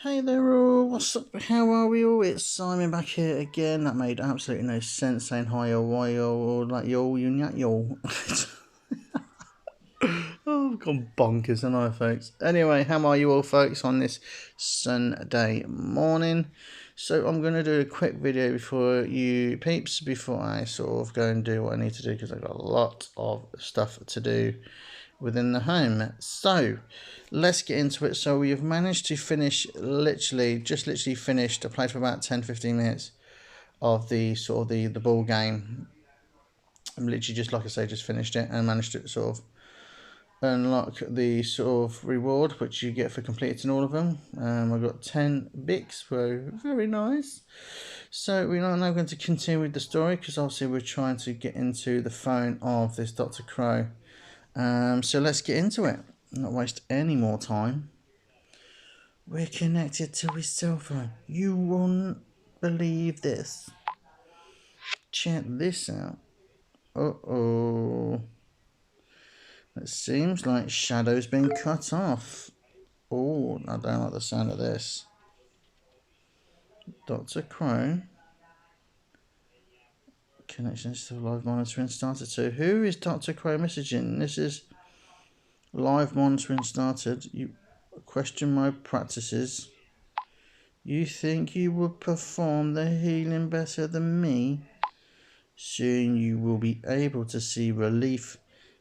Hey there all, what's up, how are we all? It's Simon back here again. That made absolutely no sense saying hi or why or like yo, you nut yo. Oh, I've gone bonkers, and I, folks. Anyway, how are you all, folks, on this Sunday morning? So I'm going to do a quick video before you peeps, before I sort of go and do what I need to do, because I've got a lot of stuff to do within the home. So let's get into it. So we've managed to finish, literally finished. I played for about 10-15 minutes of the sort of the ball game. I'm literally, just like I say, just finished it and managed to sort of unlock the sort of reward which you get for completing all of them. I got 10 Bics, so very nice. So we're now going to continue with the story, because obviously we're trying to get into the phone of this Dr. Crow. So let's get into it, not waste any more time. We're connected to his cell phone. You won't believe this. Check this out. Uh-oh. It seems like Shadow's been cut off. Oh, I don't like the sound of this. Dr. Crow. Connections to live monitoring started. So who is Dr. Crow messaging? This is live monitoring started. You question my practices. You think you would perform the healing better than me? Soon you will be able to see relief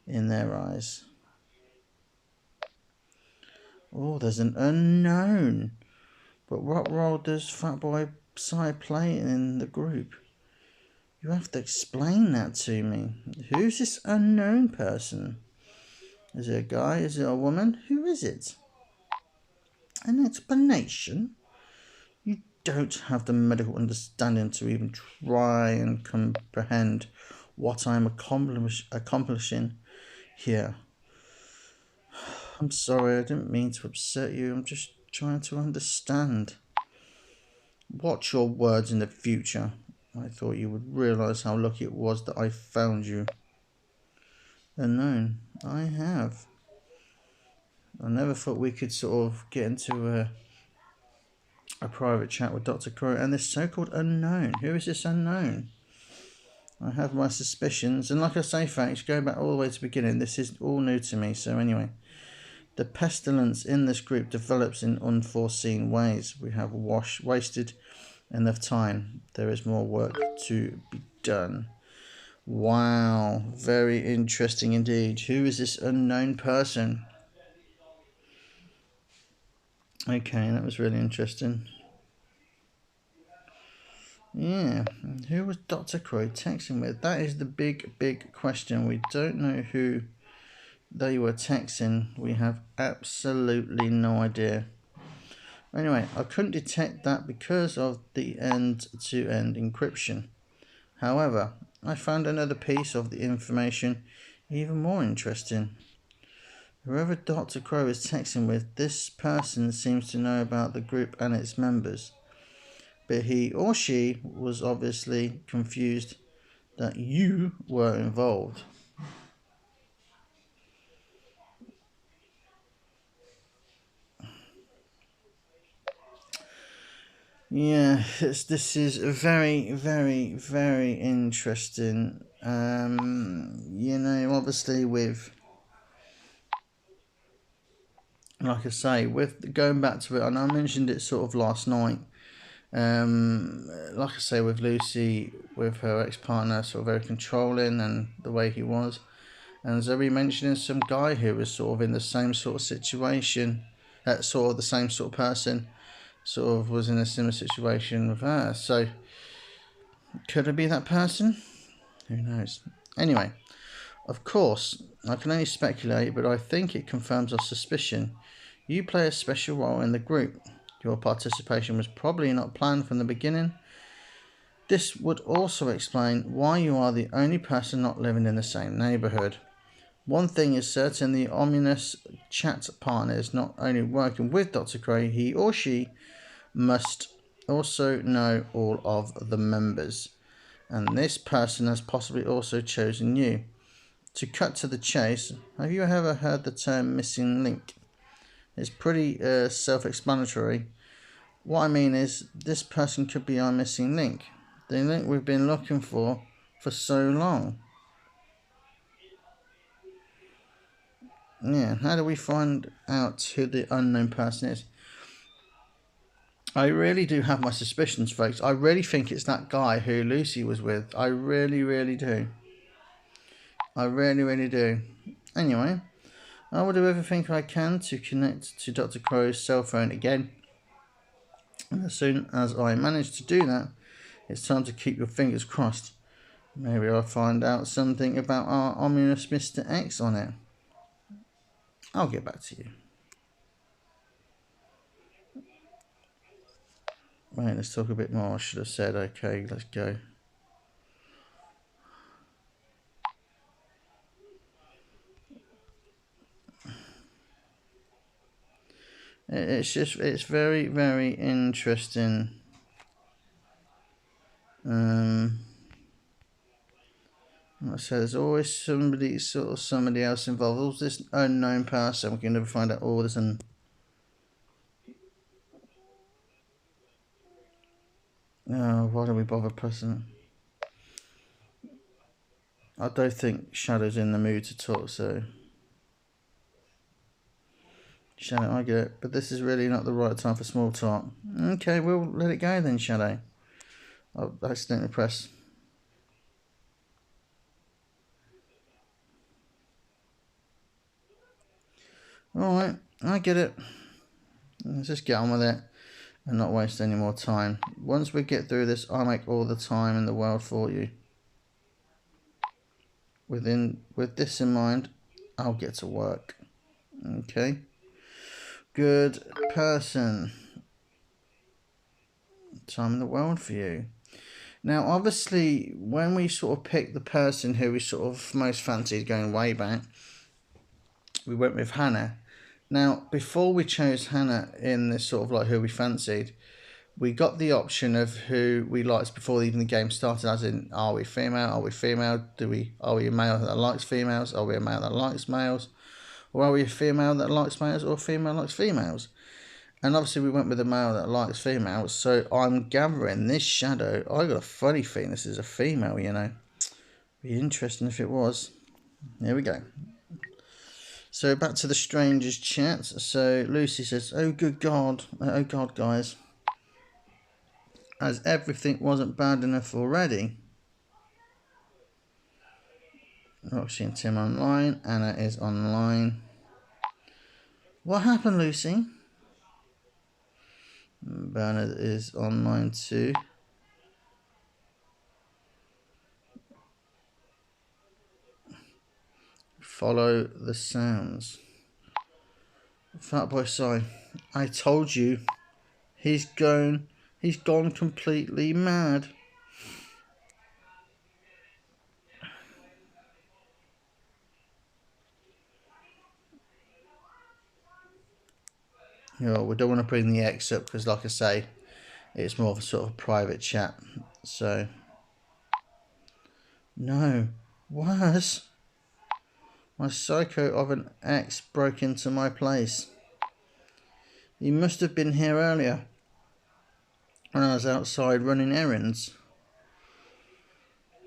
in their eyes. Oh, there's an unknown. But what role does Fatboy Psy play in the group? You have to explain that to me. Who's this unknown person? Is it a guy? Is it a woman? Who is it? An explanation? You don't have the medical understanding to even try and comprehend what I'm accomplishing here. I'm sorry, I didn't mean to upset you. I'm just trying to understand. Watch your words in the future. I thought you would realise how lucky it was that I found you. Unknown. I have. I never thought we could sort of get into a private chat with Dr. Crow and this so-called unknown. Who is this unknown? I have my suspicions, and like I say, folks, going back all the way to the beginning, this is all new to me. So anyway, the pestilence in this group develops in unforeseen ways. We have wasted enough time. There is more work to be done. Wow, very interesting indeed. Who is this unknown person? Okay, that was really interesting. Yeah, who was Dr. Crow texting with? That is the big question. We don't know who they were texting. We have absolutely no idea. Anyway, I couldn't detect that because of the end-to-end encryption. However, I found another piece of the information even more interesting. Whoever Dr. Crow is texting with, this person seems to know about the group and its members. But he or she was obviously confused that you were involved. Yeah, this is very interesting. Obviously with, like I say, with going back to it, and I mentioned it sort of last night. Like I say, with Lucy, with her ex-partner, sort of very controlling, and the way he was, and Zoe mentioning some guy who was sort of in the same sort of situation, sort of the same sort of person, sort of was in a similar situation with her. So could it be that person? Who knows? Anyway, of course, I can only speculate, but I think it confirms our suspicion. You play a special role in the group. Your participation was probably not planned from the beginning. This would also explain why you are the only person not living in the same neighbourhood. One thing is certain, the ominous chat partner is not only working with Dr. Crow, he or she must also know all of the members. And this person has possibly also chosen you. To cut to the chase, have you ever heard the term missing link? It's pretty self-explanatory. what I mean is, this person could be our missing link. The link we've been looking for so long. Yeah, how do we find out who the unknown person is? I really do have my suspicions, folks. I really think it's that guy who Lucy was with. I really, really do. I really, really do. Anyway, I will do everything I can to connect to Dr. Crow's cell phone again. And as soon as I manage to do that, it's time to keep your fingers crossed. Maybe I'll find out something about our ominous Mr. X on it. I'll get back to you. Right, let's talk a bit more. I should have said, okay, let's go. It's very, very interesting. Like I said, there's always somebody else involved. All this unknown person. We can never find out all this. And why do we bother pressing it? I don't think Shadow's in the mood to talk, so Shadow, I get it, but this is really not the right time for small talk. Okay, we'll let it go then, Shadow. I accidentally pressed. Alright, I get it. Let's just get on with it and not waste any more time. Once we get through this, I'll make all the time in the world for you. With this in mind, I'll get to work. Okay. Good person. Time in the world for you. Now, obviously, when we sort of picked the person who we sort of most fancied going way back, we went with Hannah. Now, before we chose Hannah in this sort of like who we fancied, we got the option of who we liked before even the game started, as in, are we female? Are we female? Are we a male that likes females? Are we a male that likes males? Or are we a female that likes males or a female that likes females? And obviously we went with a male that likes females, so I'm gathering this Shadow, I got a funny feeling this is a female, you know. Be interesting if it was. Here we go. So back to the strangers chat. So Lucy says, oh good God, guys. As everything wasn't bad enough already. Roxy and Tim online. Anna is online. What happened, Lucy? Bernard is online too. Follow the sounds. Fatboy Sai, I told you, he's gone completely mad. You know, we don't want to bring the X up because, like I say, it's more of a sort of private chat. So, no, worse. My psycho of an ex broke into my place. He must have been here earlier when I was outside running errands.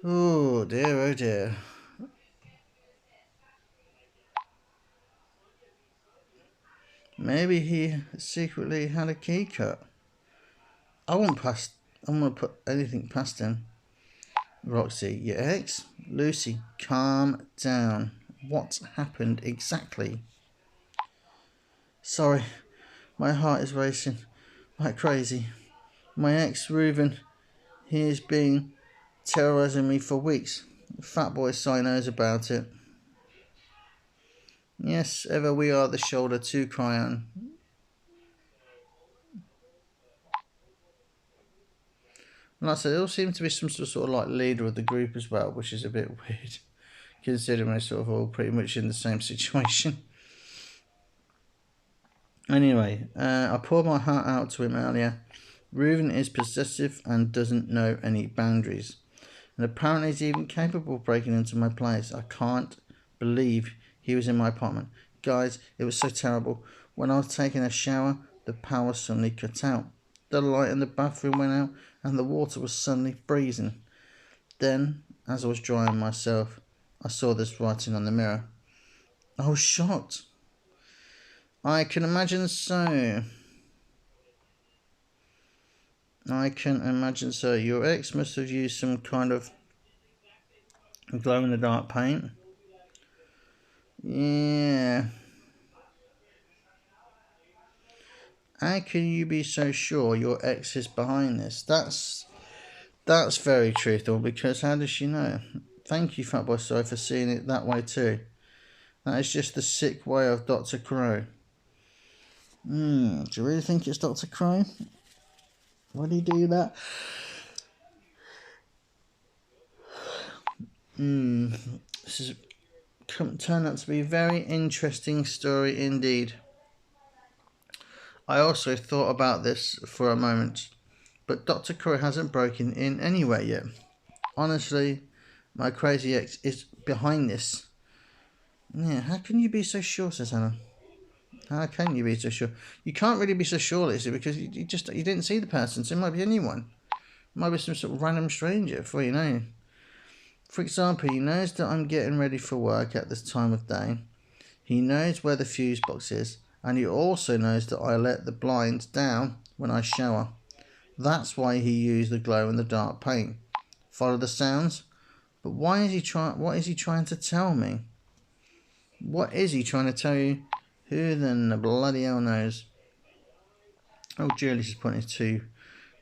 Oh dear, oh dear. Maybe he secretly had a key cut. I won't put anything past him. Roxy, your ex? Lucy, calm down. What happened exactly? Sorry, my heart is racing like crazy. My ex, Reuven, he has been terrorizing me for weeks. Fatboy Si knows about it. Yes, ever we are the shoulder to cry on. And like I said, there all seems to be some sort of like leader of the group as well, which is a bit weird, considering we're sort of all pretty much in the same situation. Anyway, I poured my heart out to him earlier. Reuven is possessive and doesn't know any boundaries. And apparently he's even capable of breaking into my place. I can't believe he was in my apartment. Guys, it was so terrible. When I was taking a shower, the power suddenly cut out. the light in the bathroom went out and the water was suddenly freezing. Then, as I was drying myself, I saw this writing on the mirror. I was shocked. I can imagine so. I can imagine so. Your ex must have used some kind of glow-in-the-dark paint. Yeah. How can you be so sure your ex is behind this? That's very truthful, because how does she know? Thank you, Fatboy Sly, for seeing it that way too. That is just the sick way of Dr. Crow. Do you really think it's Dr. Crow? Would he do that? This has turned out to be a very interesting story indeed. I also thought about this for a moment, but Dr. Crow hasn't broken in anywhere yet. Honestly, my crazy ex is behind this. Yeah, how can you be so sure, says Hannah? How can you be so sure? You can't really be so sure, Lisa, because you didn't see the person, so it might be anyone. It might be some sort of random stranger, for you know. For example, he knows that I'm getting ready for work at this time of day. He knows where the fuse box is, and he also knows that I let the blinds down when I shower. That's why he used the glow-in-the-dark paint. Follow the sounds? But what is he trying to tell me? What is he trying to tell you? Who then the bloody hell knows? Oh, Julius is putting his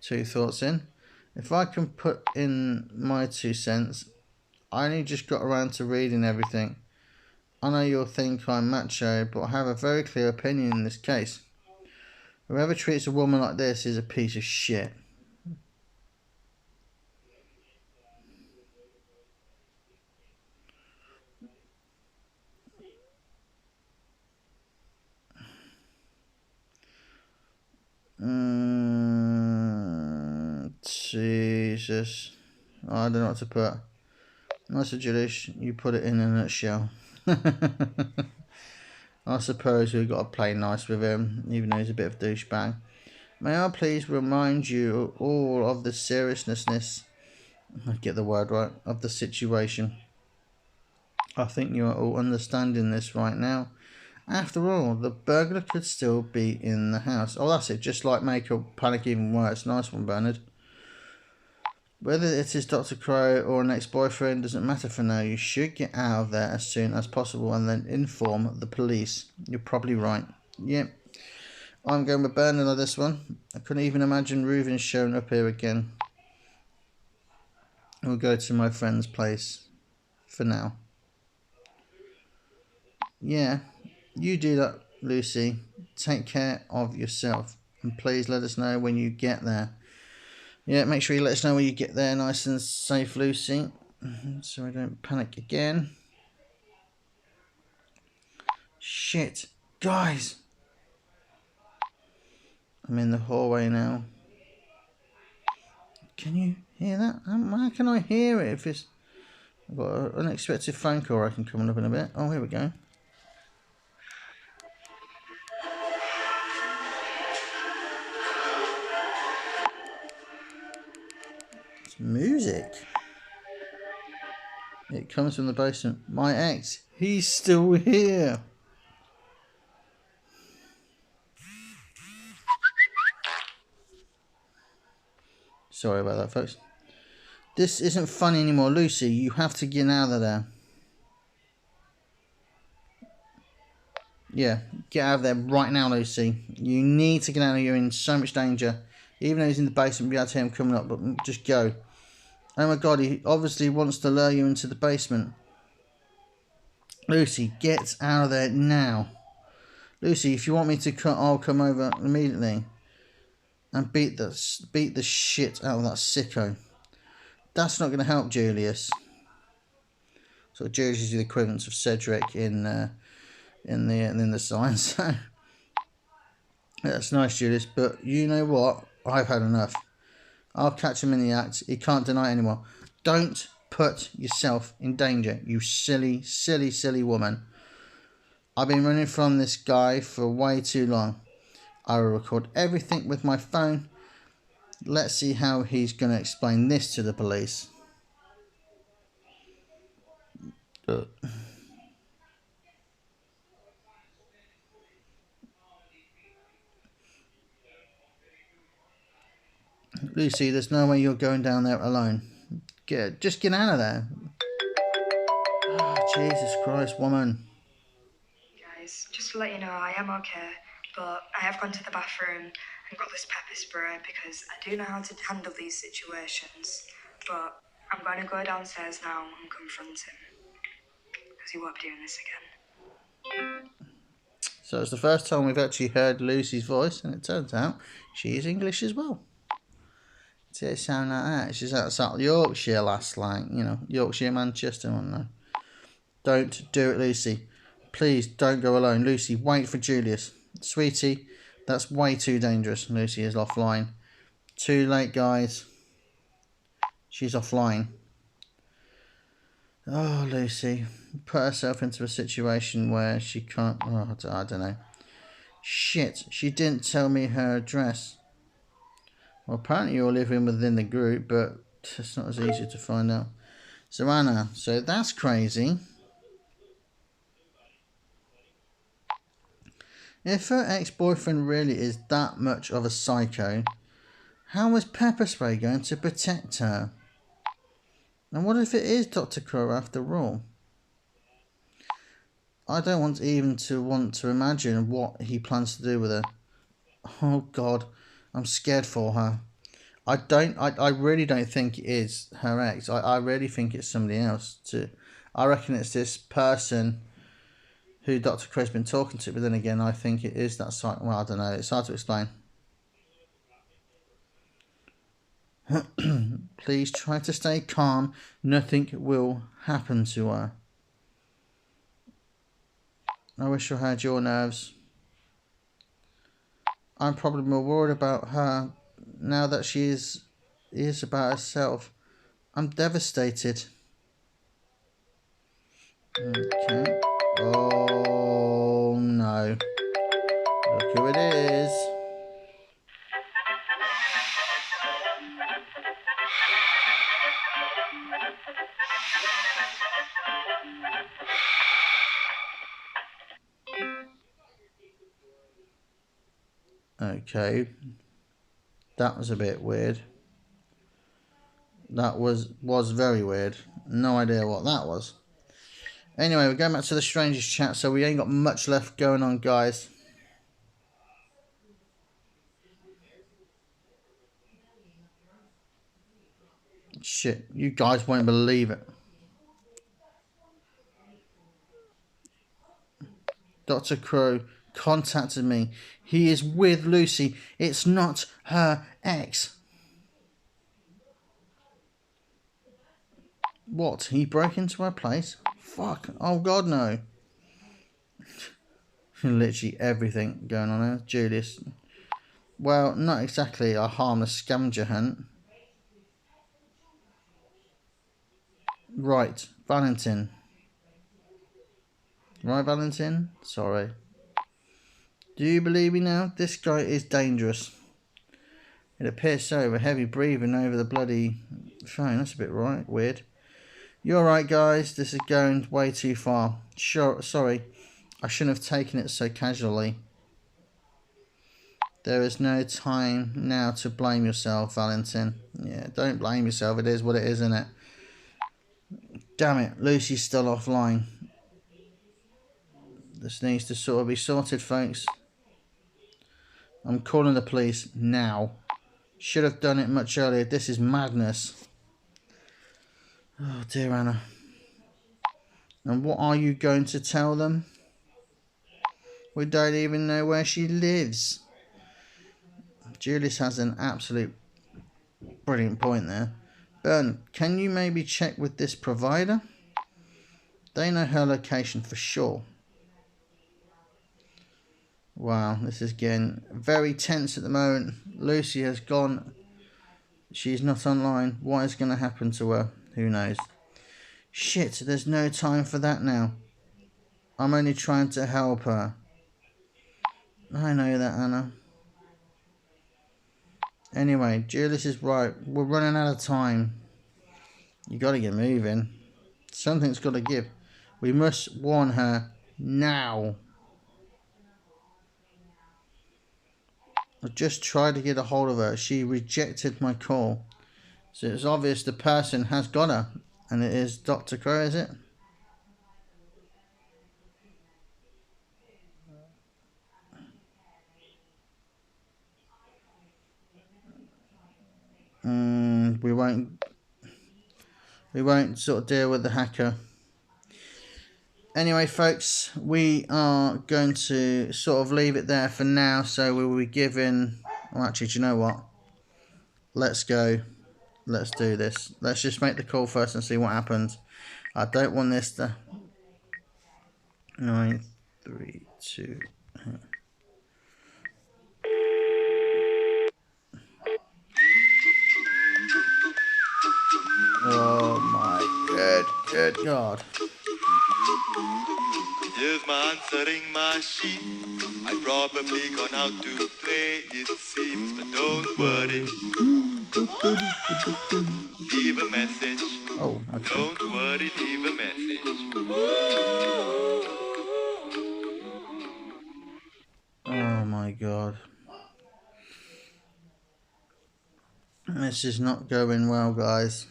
two thoughts in. If I can put in my 2 cents, I only just got around to reading everything. I know you'll think I'm macho, but I have a very clear opinion in this case. Whoever treats a woman like this is a piece of shit. Jesus. I don't know what to put. Nice, Julius, you put it in a nutshell. I suppose we've got to play nice with him, even though he's a bit of a douchebag. May I please remind you all of the seriousness, I get the word right, of the situation. I think you are all understanding this right now. After all, the burglar could still be in the house. Oh, that's it. Just like make a panic even worse. Nice one, Bernard. Whether it is Dr. Crow or an ex-boyfriend doesn't matter for now. You should get out of there as soon as possible and then inform the police. You're probably right. Yep. I'm going with Bernard on this one. I couldn't even imagine Reuven showing up here again. We'll go to my friend's place for now. Yeah, you do that, Lucy. Take care of yourself. And please let us know when you get there. Yeah, make sure you let us know when you get there nice and safe, Lucy. So I don't panic again. Shit. Guys. I'm in the hallway now. Can you hear that? How can I hear it if it's... I've got an unexpected phone call I can coming up in a bit. Oh, here we go. It's music. It comes from the basement. My ex, he's still here. Sorry about that, folks. This isn't funny anymore, Lucy. You have to get out of there. Yeah, get out of there right now, Lucy. You need to get out of here. You're in so much danger. Even though he's in the basement, we have to hear him coming up, but just go. Oh my god, he obviously wants to lure you into the basement. Lucy, get out of there now. Lucy, if you want me to cut, I'll come over immediately and beat the shit out of that sicko. That's not going to help Julius. So Julius is the equivalent of Cedric in the sign. So that's nice, Julius. But you know what? I've had enough. I'll catch him in the act. He can't deny it anymore. Don't put yourself in danger, you silly, silly, silly woman. I've been running from this guy for way too long. I will record everything with my phone Let's see how he's going to explain this to the police. Lucy, there's no way you're going down there alone. Just get out of there. Oh, Jesus Christ, woman. Guys, just to let you know, I am okay, but I have gone to the bathroom and got this pepper spray because I do know how to handle these situations. But I'm going to go downstairs now and confront him because he won't be doing this again. So it's the first time we've actually heard Lucy's voice, and it turns out she is English as well. See, it sound like that. She's outside Yorkshire last, like, you know, Yorkshire, Manchester, I don't know. Don't do it, Lucy. Please don't go alone. Lucy, wait for Julius. Sweetie, that's way too dangerous. Lucy is offline. Too late, guys. She's offline. Oh, Lucy. Put herself into a situation where she can't... Oh, I don't know. Shit, she didn't tell me her address. Well, apparently you're living within the group, but it's not as easy to find out. So, Anna, so that's crazy. If her ex-boyfriend really is that much of a psycho, how is pepper spray going to protect her? And what if it is Dr. Crow after all? I don't want to imagine what he plans to do with her. Oh God, I'm scared for her. I really don't think it is her ex. I really think it's somebody else. I reckon it's this person who Dr. Crow's been talking to, but then again, I think it is that site. Well, I don't know. It's hard to explain. Please try to stay calm. Nothing will happen to her. I wish I had your nerves. I'm probably more worried about her now that she is about herself. I'm devastated. Okay. Oh no. Look who it is. Okay. That was a bit weird. That was very weird. No idea what that was. Anyway, we're going back to the strangest chat, so we ain't got much left going on, guys. Shit, you guys won't believe it. Dr. Crow contacted me. He is with Lucy. It's not her ex. What? He broke into her place? Fuck. Oh God, no. Literally everything going on there. Julius. Well, not exactly a harmless scavenger hunt. Right, Valentin. Right, Valentin? Sorry. Do you believe me now? This guy is dangerous. It appears so, with heavy breathing over the bloody phone. That's a bit weird. You're right, guys. This is going way too far. Sorry. I shouldn't have taken it so casually. There is no time now to blame yourself, Valentin. Yeah, don't blame yourself. It is what it is, isn't it? Damn it. Lucy's still offline. This needs to sort of be sorted, folks. I'm calling the police now. Should have done it much earlier. This is madness. Oh dear, Anna. And what are you going to tell them? We don't even know where she lives. Julius has an absolute brilliant point there. Bern, can you maybe check with this provider? They know her location for sure. Wow, this is getting very tense at the moment. Lucy has gone. She's not online. What is going to happen to her? Who knows? Shit, there's no time for that now. I'm only trying to help her. I know that, Anna. Anyway, Julius is right. We're running out of time. You got to get moving. Something's got to give. We must warn her now. I just tried to get a hold of her. She rejected my call. So it's obvious the person has got her. And it is Dr. Crow, is it? We won't sort of deal with the hacker. Anyway, folks, we are going to sort of leave it there for now. So we will be giving... Well, actually, do you know what? Let's go. Let's do this. Let's just make the call first and see what happens. I don't want this to... 9, 3, 2... Oh my good God. Here's my answering machine. I've probably gone out to play, it seems, but don't worry. Leave a message. Oh, okay. Don't worry, leave a message. Oh my God. This is not going well, guys.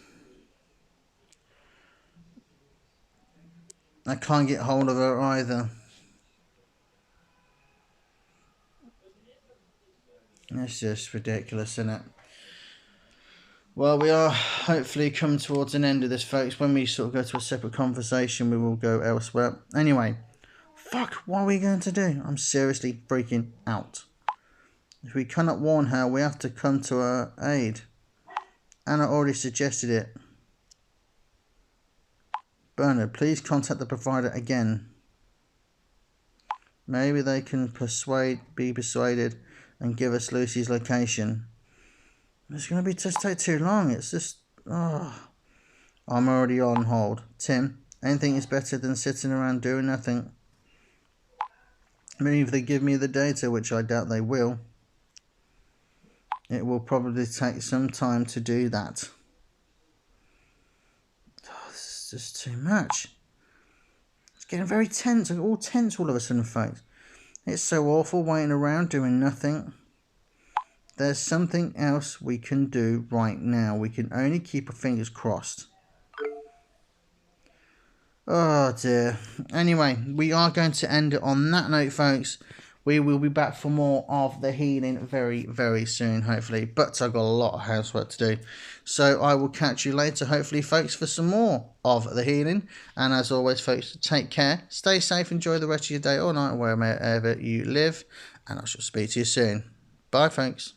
I can't get hold of her either. It's just ridiculous, isn't it? Well, we are hopefully coming towards an end of this, folks. When we sort of go to a separate conversation, we will go elsewhere. Anyway, fuck, what are we going to do? I'm seriously freaking out. If we cannot warn her, we have to come to her aid. Anna already suggested it. Bernard, please contact the provider again. Maybe they can be persuaded and give us Lucy's location. It's going to just take too long. It's just... Oh. I'm already on hold. Tim, anything is better than sitting around doing nothing. Maybe if they give me the data, which I doubt they will, it will probably take some time to do that. Oh, this is just too much. It's getting very tense. I'm all tense all of a sudden, folks. It's so awful waiting around doing nothing. There's something else we can do right now. We can only keep our fingers crossed. Oh dear. Anyway, we are going to end it on that note, folks. We will be back for more of the healing very, very soon, hopefully. But I've got a lot of housework to do. So I will catch you later, hopefully, folks, for some more of the healing. And as always, folks, take care. Stay safe. Enjoy the rest of your day or night, wherever you live. And I shall speak to you soon. Bye, folks.